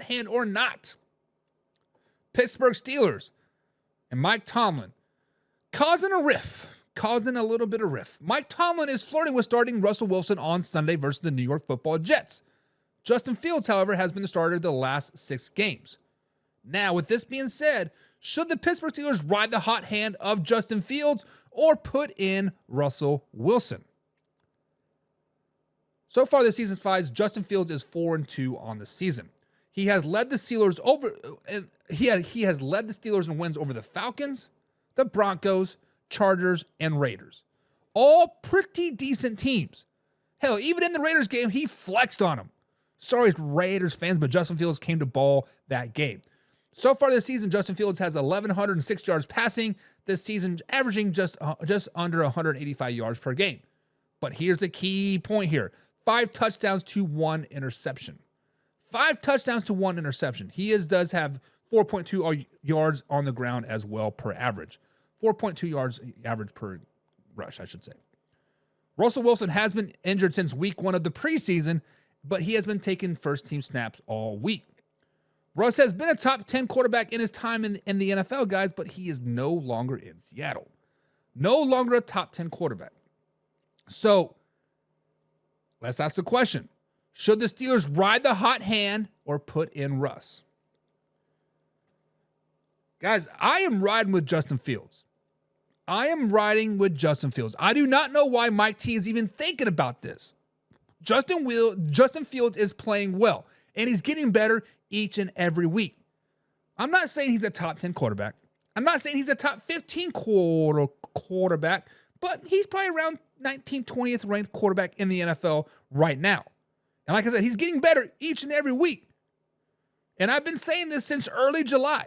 hand or not. Pittsburgh Steelers and Mike Tomlin causing a little bit of riff. Mike Tomlin is flirting with starting Russell Wilson on Sunday versus the New York Football Jets. Justin Fields, however, has been the starter the last 6 games. Now, with this being said, should the Pittsburgh Steelers ride the hot hand of Justin Fields or put in Russell Wilson? So far this season 5, Justin Fields is 4-2 on the season. He has led the Steelers in wins over the Falcons, the Broncos, Chargers, and Raiders. All pretty decent teams. Hell, even in the Raiders game, he flexed on them. Sorry, Raiders fans, but Justin Fields came to ball that game. So far this season, Justin Fields has 1,106 yards passing this season, averaging just under 185 yards per game. But here's the key point here. 5 touchdowns to 1 interception. 5 touchdowns to 1 interception. He does have 4.2 yards on the ground as well per average. 4.2 yards average per rush, I should say. Russell Wilson has been injured since week 1 of the preseason, but he has been taking first-team snaps all week. Russ has been a top 10 quarterback in his time in the NFL, guys, but he is no longer in Seattle. No longer a top 10 quarterback. So, let's ask the question. Should the Steelers ride the hot hand or put in Russ? Guys, I am riding with Justin Fields. I do not know why Mike T is even thinking about this. Justin Fields is playing well, and he's getting better each and every week. I'm not saying he's a top 10 quarterback. I'm not saying he's a top 15 quarterback, but he's probably around 19th, 20th ranked quarterback in the NFL right now. And like I said, he's getting better each and every week. And I've been saying this since early July.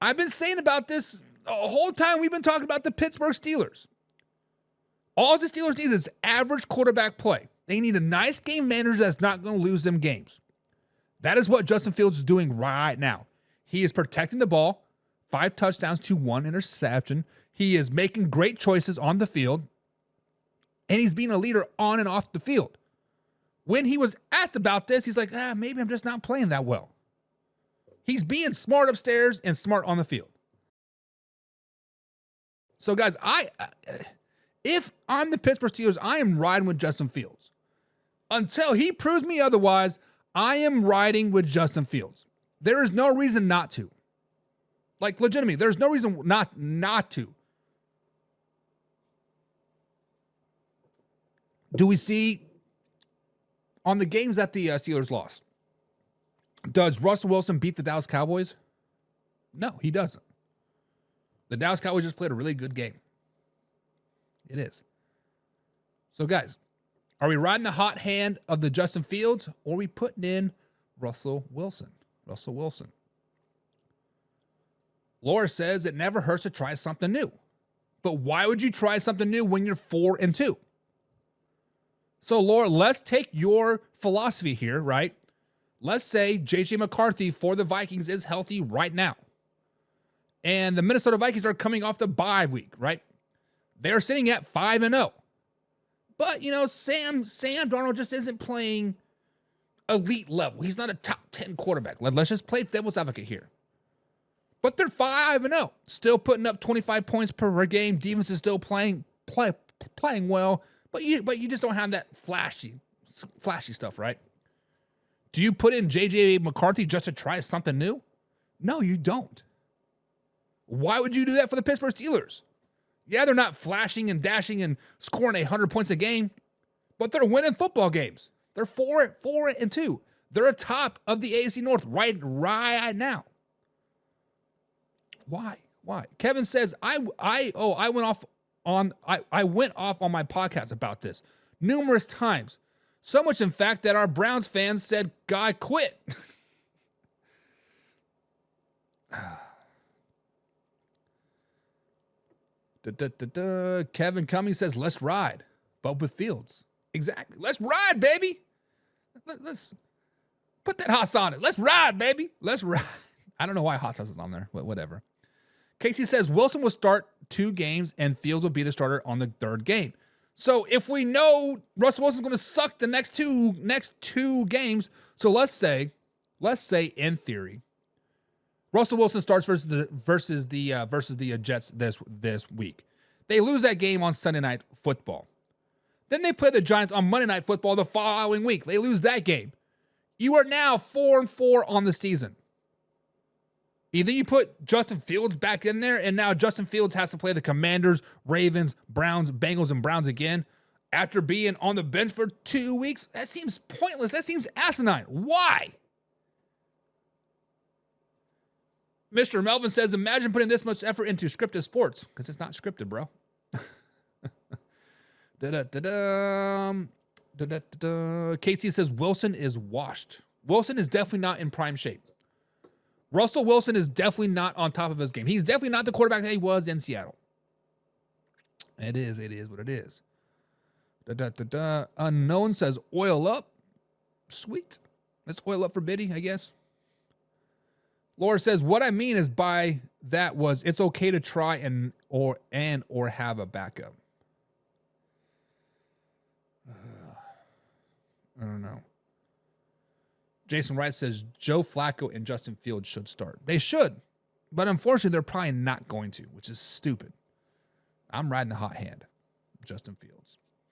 I've been saying about this the whole time we've been talking about the Pittsburgh Steelers. All the Steelers need is average quarterback play. They need a nice game manager that's not going to lose them games. That is what Justin Fields is doing right now. He is protecting the ball, 5 touchdowns to 1 interception. He is making great choices on the field, and he's being a leader on and off the field. When he was asked about this, he's like, maybe I'm just not playing that well. He's being smart upstairs and smart on the field. So, guys, if I'm the Pittsburgh Steelers, I am riding with Justin Fields. Until he proves me otherwise, I am riding with Justin Fields. There is no reason not to. Like, legitimately, there's no reason not to. Do we see on the games that the Steelers lost, does Russell Wilson beat the Dallas Cowboys? No, he doesn't. The Dallas Cowboys just played a really good game. It is. So, guys, are we riding the hot hand of the Justin Fields, or are we putting in Russell Wilson? Russell Wilson. Laura says it never hurts to try something new. But why would you try something new when you're 4-2? So, Laura, let's take your philosophy here, right? Let's say J.J. McCarthy for the Vikings is healthy right now. And the Minnesota Vikings are coming off the bye week, right? They're sitting at 5-0. But, Sam Darnold just isn't playing elite level. He's not a top 10 quarterback. Let's just play devil's advocate here. But they're 5-0, still putting up 25 points per game. Defense is still playing well, but you just don't have that flashy stuff, right? Do you put in J.J. McCarthy just to try something new? No, you don't. Why wowould you do that for the Pittsburgh Steelers? Yeah, they're not flashing and dashing and scoring 100 points a game, but they're winning football games. They're 4-2. They're atop of the AFC North right now. Why? Kevin says I went off on my podcast about this numerous times. So much, in fact, that our Browns fans said, "Guy, quit." Kevin Cummings says, "Let's ride," but with Fields. Exactly. Let's ride, baby. Let's put that hot sauce on it. Let's ride, baby. Let's ride. I don't know why hot sauce is on there, but whatever. Casey says Wilson will start 2 games and Fields will be the starter on the 3rd game. So if we know Russell Wilson's going to suck the next two games, so let's say let's say in theory, Russell Wilson starts versus the Jets this week. They lose that game on Sunday Night Football. Then they play the Giants on Monday Night Football the following week. They lose that game. You are now 4-4 on the season. Either you put Justin Fields back in there, and now Justin Fields has to play the Commanders, Ravens, Browns, Bengals, and Browns again after being on the bench for 2 weeks. That seems pointless. That seems asinine. Why? Mr. Melvin says, imagine putting this much effort into scripted sports. Because it's not scripted, bro. KT says, Wilson is washed. Wilson is definitely not in prime shape. Russell Wilson is definitely not on top of his game. He's definitely not the quarterback that he was in Seattle. It is what it is. Unknown says, oil up. Sweet. Let's oil up for Biddy, I guess. Laura says, what I mean is by that was it's okay to try and or have a backup. I don't know. Jason Wright says Joe Flacco and Justin Fields should start. They should, but unfortunately, they're probably not going to, which is stupid. I'm riding the hot hand, Justin Fields.